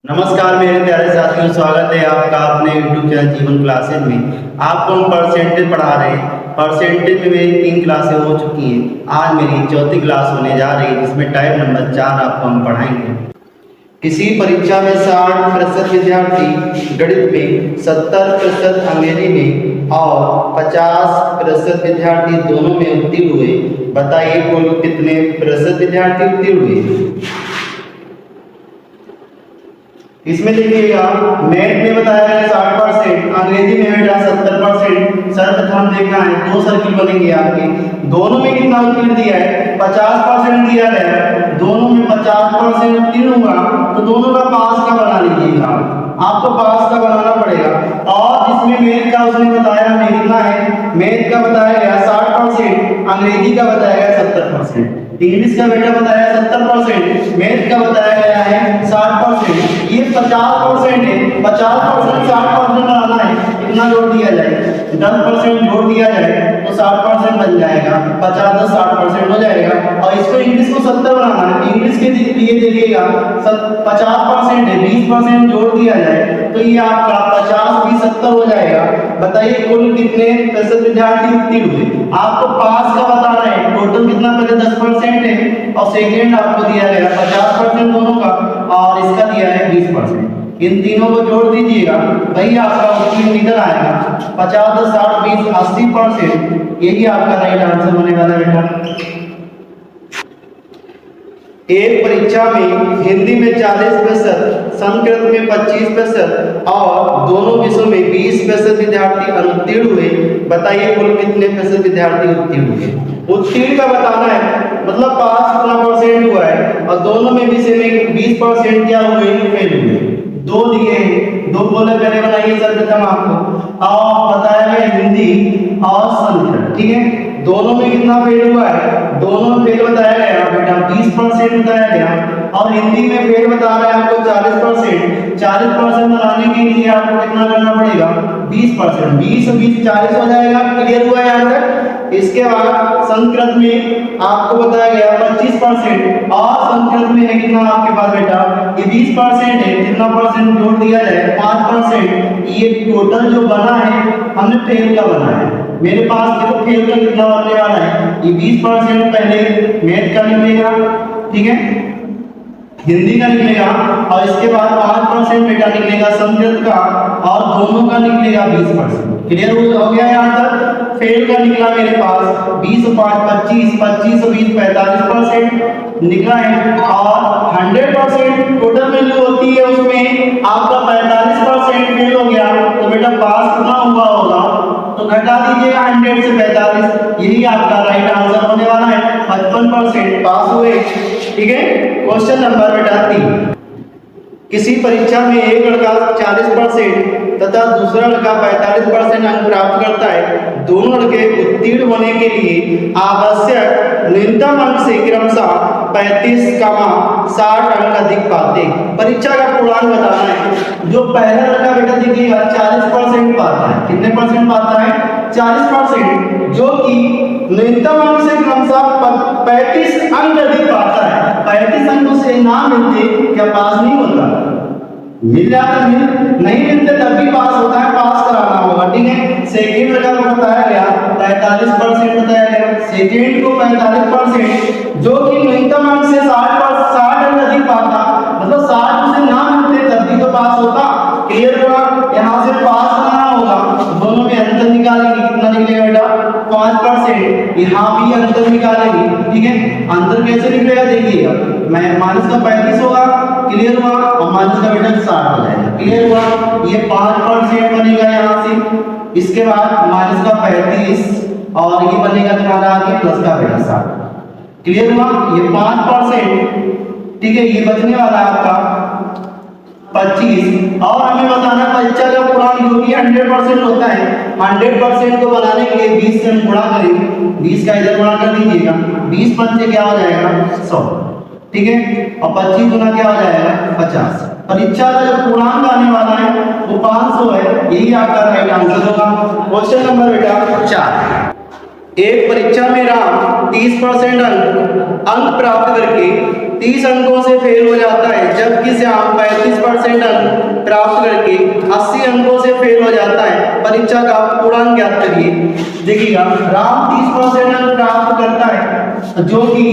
नमस्कार मेरे प्यारे साथियों, स्वागत है आपका अपने YouTube चैनल जीवन क्लासेज में। आपको हम परसेंटेज पढ़ा रहे हैं। परसेंटेज में मेरी 3 क्लासें हो चुकी हैं। आज मेरी चौथी क्लास होने जा रही है, जिसमें टाइप नंबर 4 आपको हम पढ़ाएंगे। किसी परीक्षा में 60% विद्यार्थी गणित में, 70% अंग्रेजी में और 50% विद्यार्थी दोनों में उत्तीर्ण हुए। बताइए कुल कितने प्रतिशत विद्यार्थी उत्तीर्ण हुए। इसमें देखिएगा, मैथ में बताया है 60%, अंग्रेजी में बेटा 70%। सर्वप्रथम देखना है, 2 सर्किल बनेंगे आपके। दोनों में कितना उत्तीर्ण दिया है? 50% दिया गया है। दोनों में 50% उत्तीर्ण हुआ तो दोनों का पास का बना लीजिएगा। आपको पास का बनाना पड़ेगा। और जिसमें मैथ का उसने बताया हमें कितना है, मैथ का बताया गया 60%, अंग्रेजी का बताया गया 70%, इंग्लिश का बेटा बताया 70%, मैथ का बताया गया है 60%। ये 50% है। 50% 60% बनाना है, इतना जोड़ दिया जाए। 10% जोड़ दिया जाए तो 60% बन जाएगा। 50 10 60% हो जाएगा। और इसको इंग्लिश को 70 बनाना है। इंग्लिश के लिए देखिएगा 50% है, 20% जोड़ दिया जाए तो ये आपका 50 20 70 हो जाएगा। बताइए कुल कितने प्रतिशत विद्यार्थी उत्तीर्ण हुए। आपको पास का बताना है। टोटल कितना, पहले 10% है और सेकेंड आपको दिया गया 50% दोनों का, और इसका दिया है 20%। इन तीनों को जोड़ दीजिएगा, वही आपका उत्तीर्ण निकल आएगा। 50 10 60 20 80%। यही आपका राइट आंसर होने वाला है बेटा। एक परीक्षा में हिंदी में 40%, संस्कृत में 25% और दोनों विषयों में 20% विद्यार्थी अनुत्तीर्ण हुए। बताइए कुल कितने प्रतिशत विद्यार्थी उत्तीर्ण हुए। उत्तीर्ण का बताना है, मतलब पास कितना परसेंट हुआ है, और दोनों में विषय में 20% क्या हुए, फेल हुए। 2 दिए हैं, 2 बोले पहले बनाइए सर्वप्रथम आपको। और बताया गया हिंदी और संस्कृत, ठीक है। दोनों में कितना फेल हुआ है, दोनों में फेल बताया गया बेटा 20% बताया गया। और हिंदी में फेल बता रहा है आपको 40%। 40% बनाने के लिए आपको कितना करना पड़ेगा, 20%। 20 20 40 हो जाएगा। क्लियर हुआ यहाँ तक। इसके बाद संस्कृत में आपको बताया गया 25%, और संस्कृत में है कितना आपके पास बेटा, ये 20% है। कितना परसेंट जोड़ दिया जाए, 5%। ये टोटल जो बना है हमने फेल का बना है। मेरे पास देखो फेल का कितना बनने वाला है, ये 20% पहले मैथ का निकलेगा, ठीक है, हिंदी का निकलेगा, और इसके बाद 5% बेटा निकलेगा संस्कृत का, और दोनों का निकलेगा 20%। क्लियर हो गया यहाँ तक। फेल का निकला मेरे पास 20 5 25, 25 20 45% निकला है। और 100% टोटल वैल्यू होती है, उसमें आपका 45% फेल हो गया तो बेटा पास कितना हुआ होगा, तो घटा दीजिएगा 100 से 45। यही आपका राइट आंसर होने वाला है। 55% पास हुए, ठीक है। क्वेश्चन नंबर बेटा 3। किसी परीक्षा में एक लड़का 40% तथा दूसरा लड़का 45% अंक प्राप्त करता है। दोनों लड़के उत्तीर्ण होने के लिए आवश्यक न्यूनतम अंक से क्रमशः 35, 60 अंक अधिक पाते। परीक्षा का पूर्णांक बताना है। जो पहला लड़का बेटा देखिएगा 40% पाता है। कितने परसेंट पाता है, 40%, जो कि न्यूनतम अंक से क्रमशः 35 अंक अधिक पाता है। 35 अंकों से ना मिलते क्या पास नहीं होता, मिल जाता, नहीं मिलते तब भी पास होता है, पास कराना होगा, ठीक है। सेकेंड लड़का को बताया गया 45% बताया गया, सेकेंड को 45%, जो कि न्यूनतम अंक से 60 अंक अधिक पाता, मतलब 60 से ना मिलते तब भी तो पास होता। क्लियर हुआ। यहाँ से पास कराना होगा, दोनों में अंतर निकालेंगे, कितना निकलेगा बेटा, 5%। यहाँ भी अंतर निकालेंगे, ठीक है। अंतर कैसे निकलेगा देखिएगा, मैं माइनस का 35 होगा, क्लियर हुआ, और माइनस का बेटा 60 हो जाएगा। क्लियर हुआ। ये 5% बनेगा यहाँ से। इसके बाद माइनस का 35, और ये बनेगा तुम्हारा आगे प्लस का बेटा 60। क्लियर हुआ। ये 5%, ठीक है। ये बचने वाला है आपका 25। और हमें बताना परीक्षा का पूर्णांक जो कि 100% होता है। 100% को बनाने के लिए 20 से हम गुणा करेंगे, 20 का इधर गुणा कर दीजिएगा, 20 पंचे क्या हो जाएगा 100, ठीक है। और 25 गुना क्या हो जाएगा 50। परीक्षा का जो पूर्णांक आने वाला है वो 500 है। यही आपका राइट आंसर होगा। क्वेश्चन नंबर बेटा 4। एक परीक्षा में राम 30% अंक प्राप्त करके 30 अंकों से फेल हो जाता है, जबकि श्याम 35% अंक प्राप्त करके 80 अंकों से फेल हो जाता है। परीक्षा का पूर्णांक ज्ञात करिए। देखिएगा, राम 30% अंक प्राप्त करता है, जो कि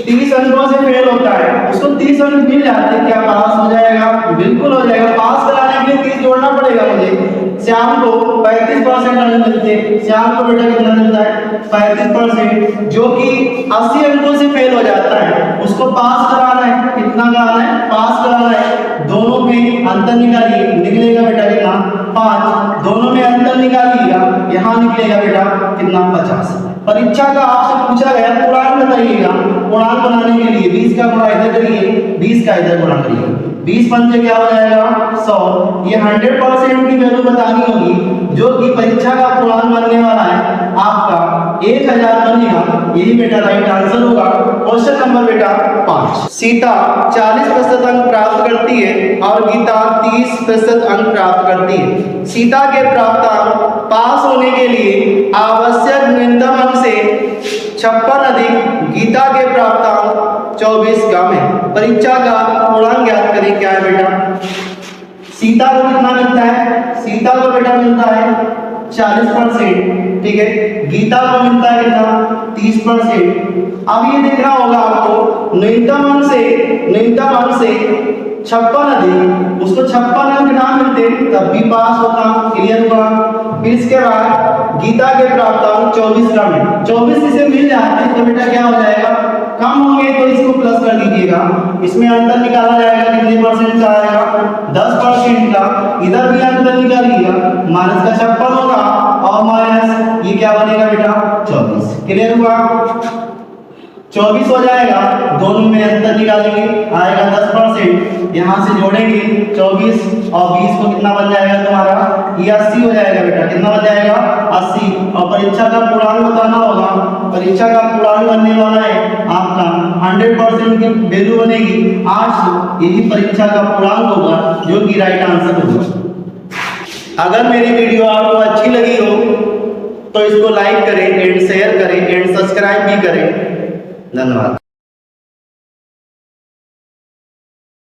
30 अंकों से फेल होता है, उसको 30 अंक मिल जाते हैं, क्या पास हो जाएगा? बिल्कुल हो जाएगा। पास कराने के लिए 30 जोड़ना पड़ेगा मुझे। श्याम को 35% अंक मिलते हैं। श्याम को बेटा कितना मिलता है? 35%, जो कि 80 अंकों से फेल हो जाता है, उसको पास कराना है। कितना कराना है? पास कराना है। दोनों में अंतर निकालिए, निकलेगा बेटा कितना? 5। दोनों में अंतर निकालिएगा, यहाँ निकलेगा बेटा कितना? 50। परीक्षा का आपसे पूछा गया पूर्णांक बताइएगा। पूर्णांक बनाने के लिए 20 का गुणा इधर करिए, 20 का इधर गुणा करिए। 20 पंचे क्या हो जाएगा? 100। ये 100% की वैल्यू बतानी होगी, जो कि परीक्षा का पूर्णांक बनने वाला है आपका 1000 बनेगा। यही बेटा राइट आंसर होगा। क्वेश्चन नंबर बेटा 5। सीता 40% अंक प्राप्त करती है और गीता 30% अंक प्राप्त करती है। सीता के प्राप्त अंक पास होने के लिए आवश्यक न्यूनतम अंक से 56 अधिक गीता के प्राप्त अंक 24 कम है। परीक्षा का पूर्णांक ज्ञात करें। क्या है बेटा? सीता को कितना मिलता है? सीता को बेटा मिलता है 40%, ठीक है। गीता को मिलता है कितना? 30%। अब ये देखना होगा आपको, न्यूनतम अंक से 56 अधिक, उसको 56 अंक ना मिलते तब भी पास होता। क्लियर हुआ? फिर इसके बाद गीता के प्राप्त अंक 24 कम है। 24 इसे मिल जाते तो बेटा क्या हो जाएगा? कम होंगे तो इसको प्लस कर दीजिएगा। इसमें अंतर निकाला जाएगा, कितने परसेंट का आएगा? 10% का। इधर भी अंतर निकालिएगा, माइनस का 56 होगा और माइनस ये क्या बनेगा बेटा? 24। क्लियर हुआ? 24 हो जाएगा, दोनों में अंतर निकालेंगे, आएगा 10%। यहाँ से जोड़ेंगे 24 और 20 को कितना बन जाएगा तुम्हारा? ये 80 हो जाएगा बेटा। कितना बन जाएगा? 80। और परीक्षा का पूर्णांक बताना होगा। परीक्षा का पूर्णांक बनने वाला है आपका 100% की वैल्यू बनेगी 800। यही परीक्षा का पूर्णांक होगा, जो कि राइट आंसर होगा। अगर मेरी वीडियो आपको अच्छी लगी हो तो इसको लाइक करें एंड शेयर करें एंड सब्सक्राइब भी करें। धन्यवाद।